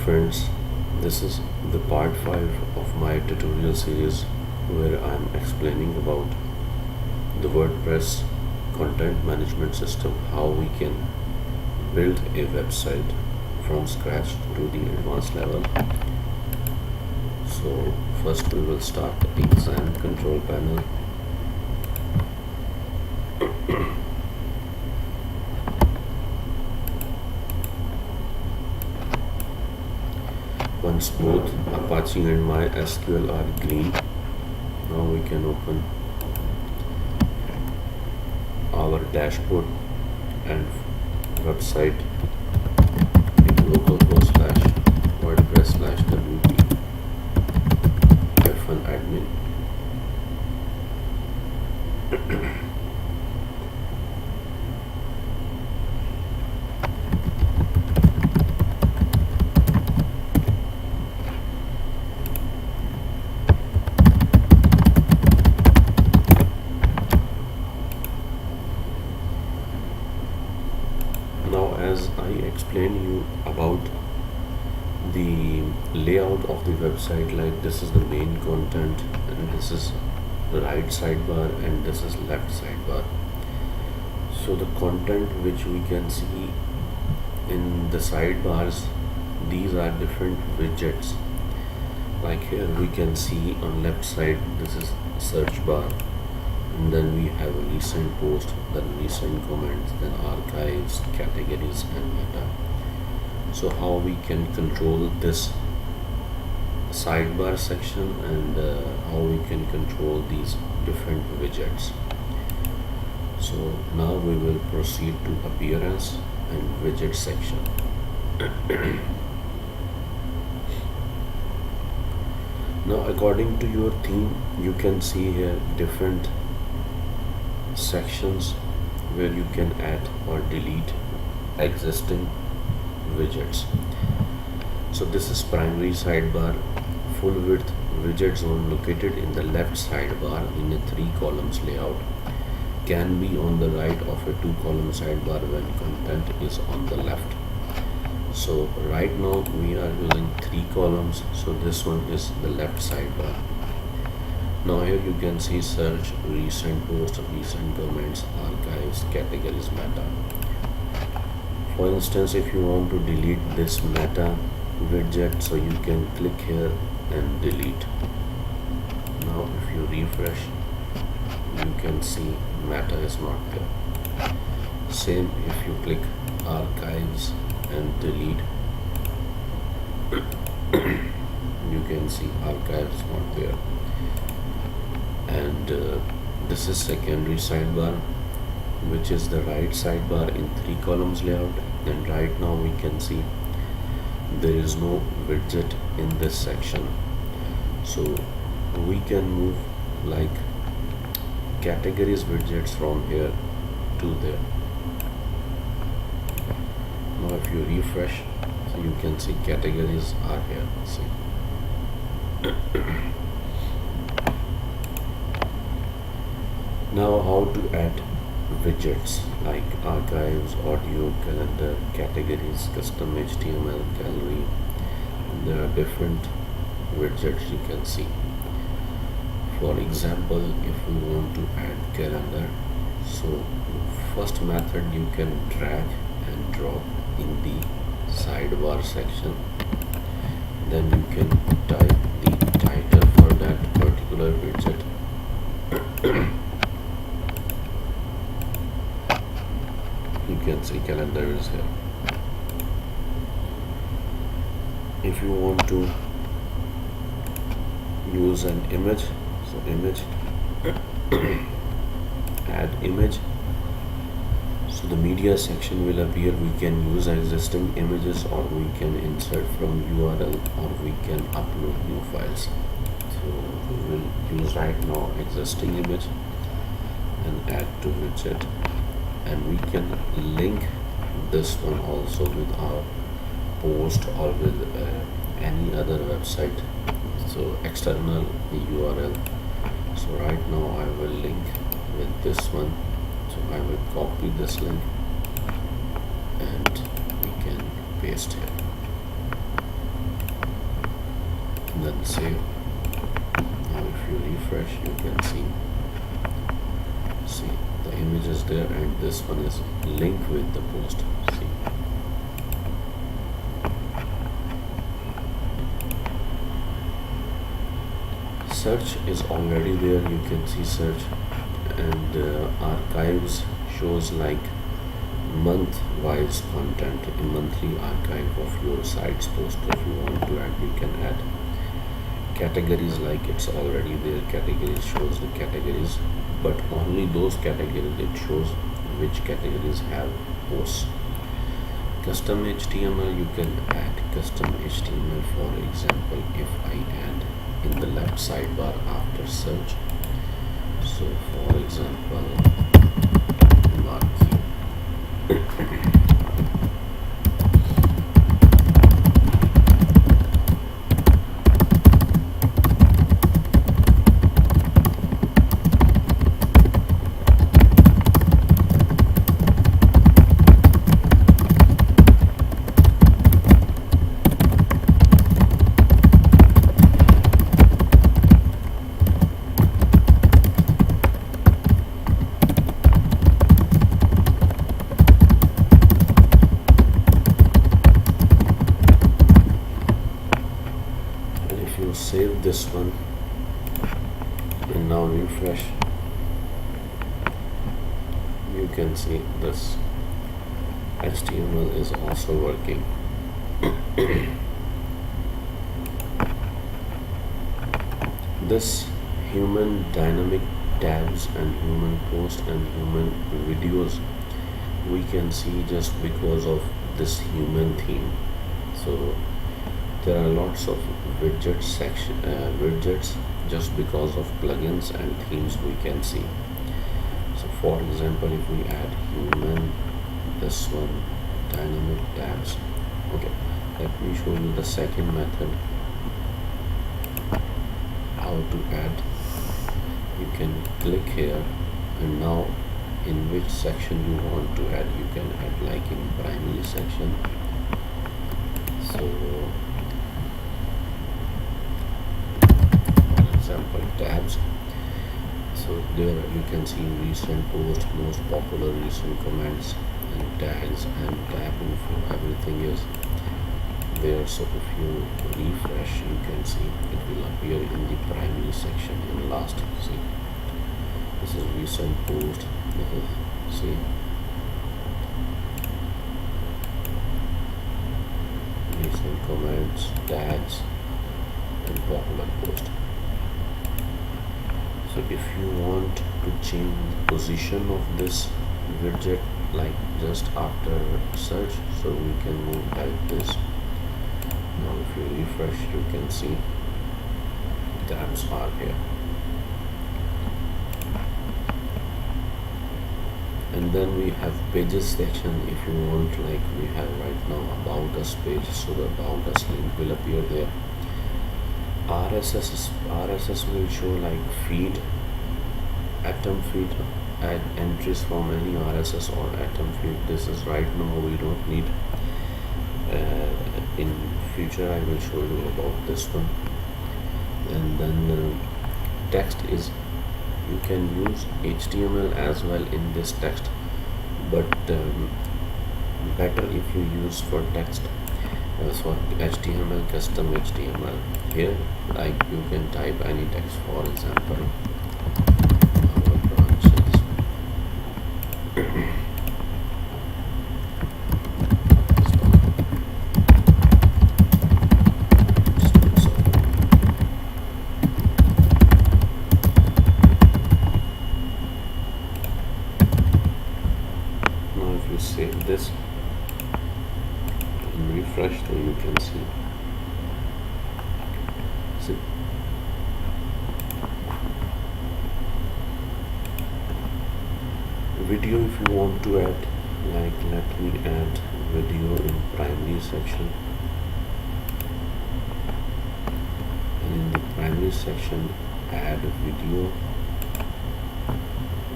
friends, this is the part 5 of my tutorial series where I am explaining about the WordPress content management system, how we can build a website from scratch to the advanced level. So first we will start the exam control panel. Once both Apache and MySQL are green, now we can open our dashboard and website in localhost/wordpress/wp-admin. Now, as I explained you about the layout of the website, like this is the main content and this is the right sidebar and this is left sidebar. So the content which we can see in the sidebars, these are different widgets. Like here we can see on left side, this is search bar, and then we have a recent post, then recent comments, then archives, categories and meta. So how we can control this sidebar section and how we can control these different widgets. So now we will proceed to appearance and widget section. Now according to your theme, you can see here different sections where you can add or delete existing widgets. So this is primary sidebar, full width widget zone located in the left sidebar in a 3 columns layout, can be on the right of a 2 column sidebar when content is on the left. So right now we are using 3 columns, so this one is the left sidebar. Now here you can see search, recent post, recent comments, archives, categories, meta. For instance, if you want to delete this meta widget, so you can click here and delete. Now if you refresh, you can see meta is not there. Same if you click archives and delete, you can see archives not there. And this is secondary sidebar, which is the right sidebar in 3 columns layout, and right now we can see there is no widget in this section. So we can move like categories widgets from here to there. Now if you refresh, so you can see categories are here. See. Now how to add widgets like archives, audio, calendar, categories, custom HTML, gallery, and there are different widgets you can see. For example, if we want to add calendar, so first method you can drag and drop in the sidebar section, then you can type the title for that particular widget. You can see calendar is here. If you want to use an image, so image, add image, so the media section will appear. We can use existing images or we can insert from URL or we can upload new files. So we will use right now existing image and add to widget, and we can link this one also with our post or with any other website, so external URL. So right now I will link with this one, so I will copy this link and we can paste here. save. Now if you refresh, you can see the image is there, and this one is linked with the post. See, search is already there. You can see search, and archives shows like month wise content in monthly archive of your site's post. If you want to add, you can add. Categories, like it's already there, categories shows the categories, but only those categories it shows which categories have posts. Custom HTML, you can add custom HTML. For example, if I add in the left sidebar after search, so for example marquee. If you save this one and now refresh, you can see this HTML is also working. This human dynamic tabs and human post and human videos we can see just because of this human theme. So there are lots of widgets just because of plugins and themes we can see. So for example, if we add human, this one dynamic tabs. Okay, let me show you the second method how to add. You can click here, and now in which section you want to add, you can add like in primary section. So example tabs, so there you can see recent post, most popular, recent comments, and tags and tab info. Everything is there. So if you refresh, you can see it will appear in the primary section in last. See, this is recent post. See, recent comments, tags, and popular post. So if you want to change the position of this widget, like just after search, so we can move like this. Now if you refresh, you can see tabs are here. And then we have pages section. If you want, like we have right now about us page, so the about us link will appear there. RSS will show like feed, atom feed, add entries from any RSS or atom feed. This is right now we don't need. In future I will show you about this one. And then text is, you can use HTML as well in this text, but better if you use for text. For HTML, custom HTML, here like you can type any text. For example, our branches. Now if you save this and refresh, then you can see. Video, if you want to add, like let me add video in primary section, and in the primary section add video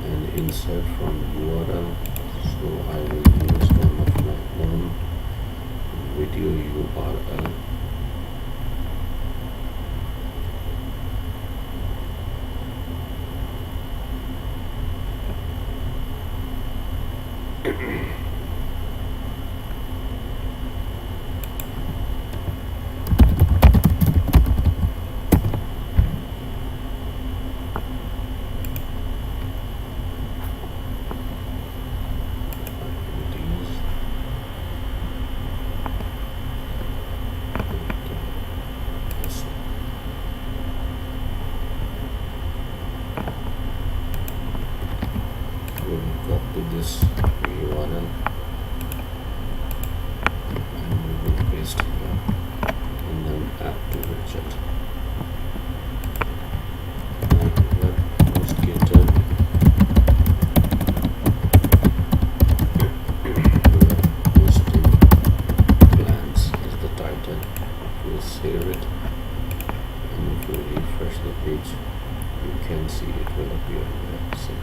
and insert from URL. So I will use one of my own video URL, save it, and if you refresh the page, you can see it will appear here. See,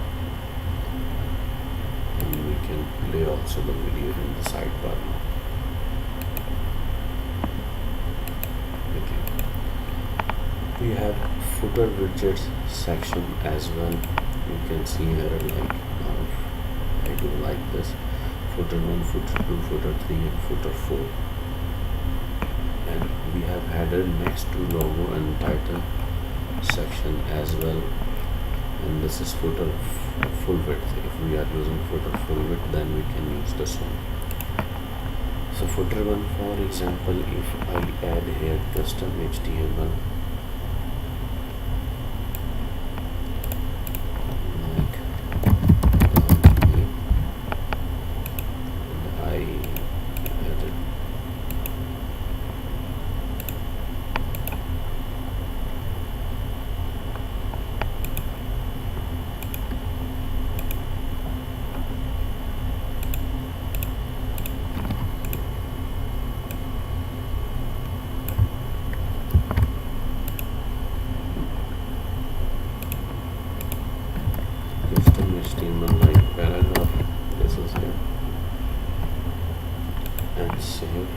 and we can play also the video in the sidebar now. Okay, we have footer widgets section as well. You can see here like I do like this footer 1, footer 2, footer 3 and footer 4, and we have added next to logo and title section as well, and this is footer full width. If we are using footer full width, then we can use this one. So footer 1, for example, if I add here custom HTML like company, and I added custom HTML like paragraph, this is here, and save.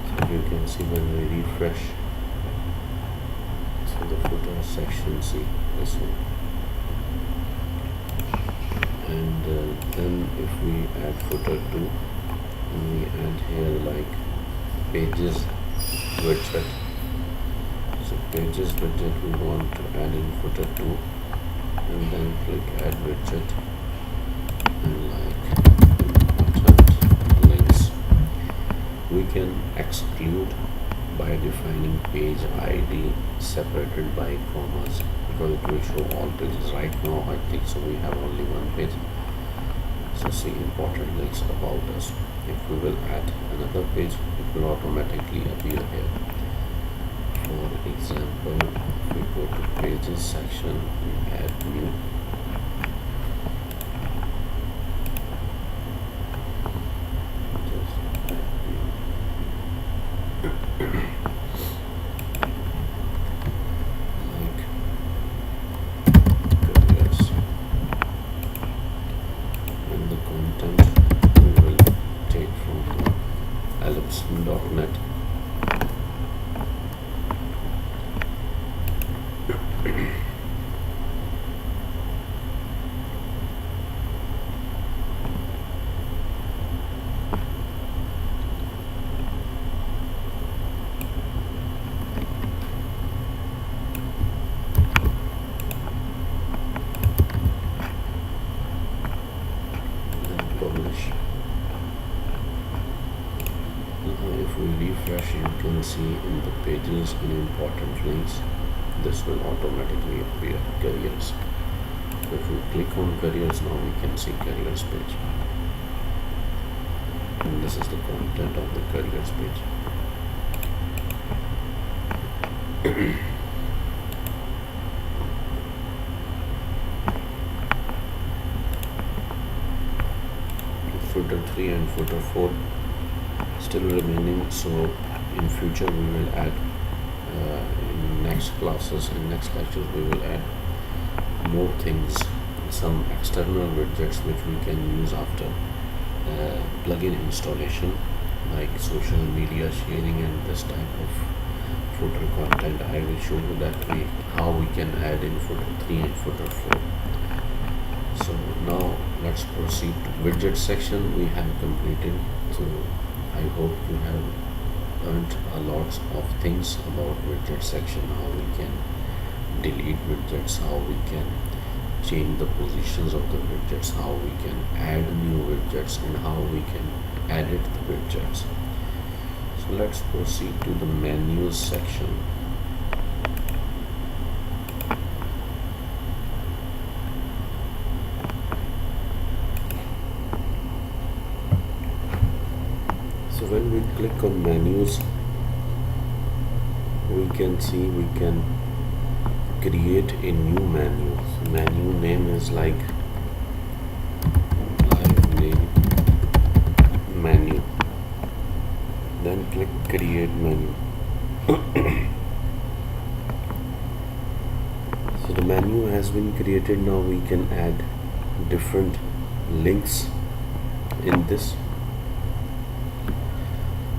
So you can see when we refresh, so the footer section, see this one, and then if we add footer 2, and we add here like pages widget. So pages widget we want to add in footer 2, and then click add widget, and like important links we can exclude by defining page ID separated by commas, because it will show all pages. Right now I think so we have only one page. So see important links about us. If we will add another page, it will automatically appear here. For example, if we go to pages section, we add new, just add new. Like careers, and the content we will take from ellipse.net. Publish. If we refresh, you can see in the pages and important links, this will automatically appear careers. So if we click on careers, now we can see careers page, and this is the content of the careers page. Footer 3 and footer 4 still remaining, so in future we will add in next classes, in next lectures we will add more things, some external widgets which we can use after plugin installation, like social media sharing and this type of footer content. I will show you that how we can add in footer 3 and footer 4. So now let's proceed to widget section. We have completed, so I hope you have learned a lot of things about widget section, how we can delete widgets, how we can change the positions of the widgets, how we can add new widgets, and how we can edit the widgets. So let's proceed to the menus section. So when we click on menus, we can see we can create a new menu. So menu name is like live name menu. Then click create menu. So the menu has been created. Now we can add different links in this.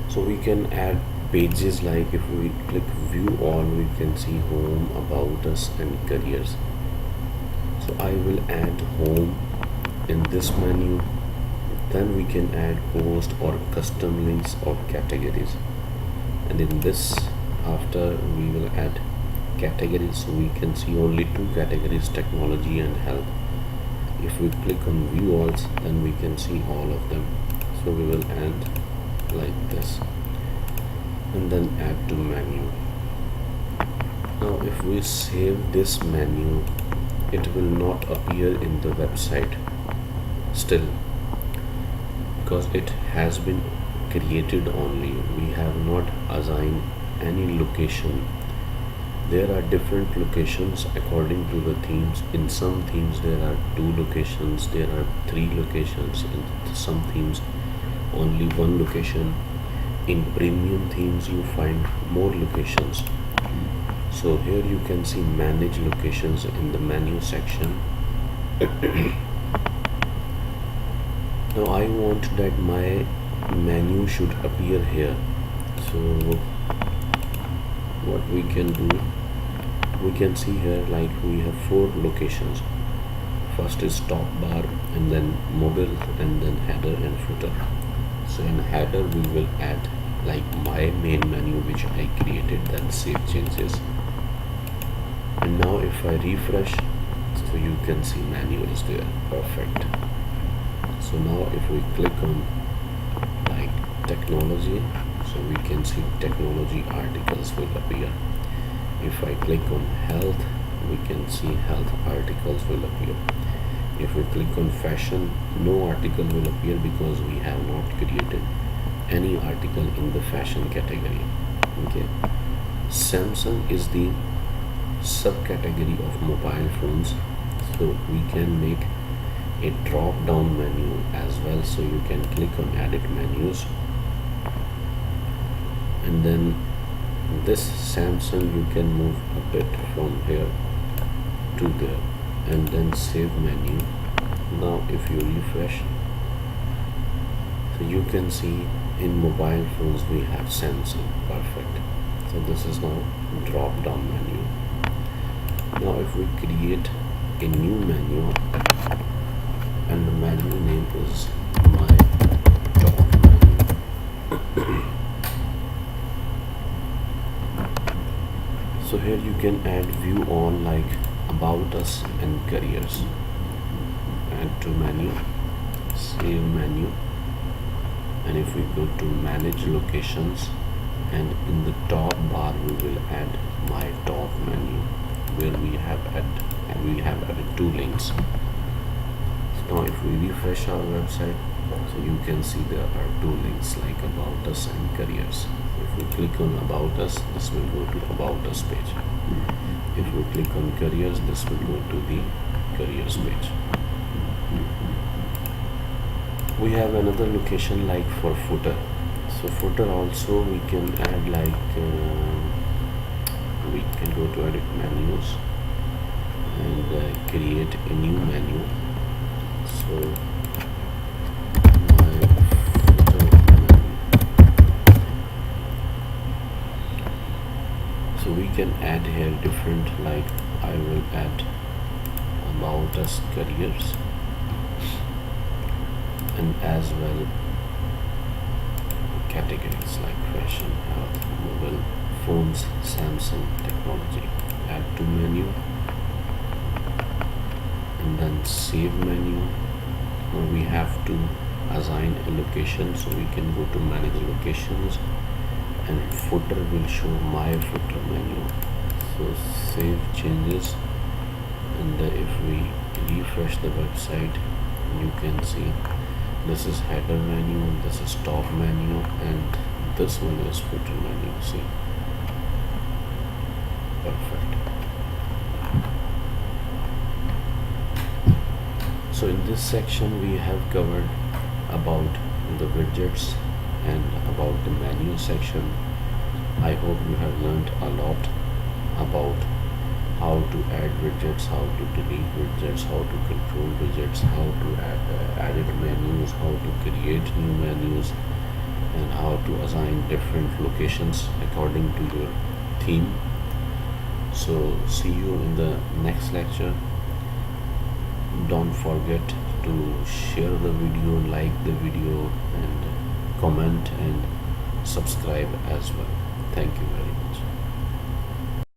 So we can add pages, like if we click view all, we can see home, about us and careers. So I will add home in this menu. Then we can add post or custom links or categories. And in this, after we will add categories, so we can see only two categories, technology and health. If we click on view alls, then we can see all of them. So we will add like this and then add to menu. Now if we save this menu, it will not appear in the website still, because it has been created only. We have not assigned any location. There are different locations according to the themes. In some themes there are 2 locations, there are 3 locations. In some themes only 1 location. In premium themes you find more locations. So here you can see manage locations in the menu section. Now I want that my menu should appear here. So what we can do, we can see here like we have 4 locations. First is top bar, and then mobile, and then header and footer. So in header we will add like my main menu which I created, then save changes. And now if I refresh, so you can see menu is there. Perfect. So now if we click on like technology, so we can see technology articles will appear. If I click on health, we can see health articles will appear. If we click on fashion, no article will appear because we have not created any article in the fashion category. Okay. Samsung is the subcategory of mobile phones, so we can make a drop down menu as well. So you can click on edit menus, and then this Samsung you can move a bit from here to there, and then save menu. Now if you refresh, so you can see in mobile phones we have Samsung. Perfect. So this is now drop down menu. Now if we create a new menu, and the menu name is my top menu. So here you can add view on like about us and careers. Add to menu, save menu, and if we go to manage locations, and in the top bar we will add my top menu, where we have added 2 links. So now if we refresh our website, so you can see there are 2 links like about us and careers. If we click on about us, this will go to about us page. If we click on careers, this will go to the careers page. We have another location like for footer. So footer also we can add like we can go to edit menus and create a new menu. So my footer menu. So we can add here different, like I will add about us careers, and as well categories like fashion, health, mobile phones, Samsung, technology. Add to menu, and then save menu. Now we have to assign a location, so we can go to manage locations, and footer will show my footer menu. So save changes, and if we refresh the website, you can see this is header menu, this is top menu, and this one is footer menu. See, perfect. So in this section we have covered about the widgets and about the menu section. I hope you have learned a lot about how to add widgets, how to delete widgets, how to control widgets, how to edit menus, how to create new menus, and how to assign different locations according to your theme. So see you in the next lecture. Don't forget to share the video, like the video, and comment and subscribe as well. Thank you very much.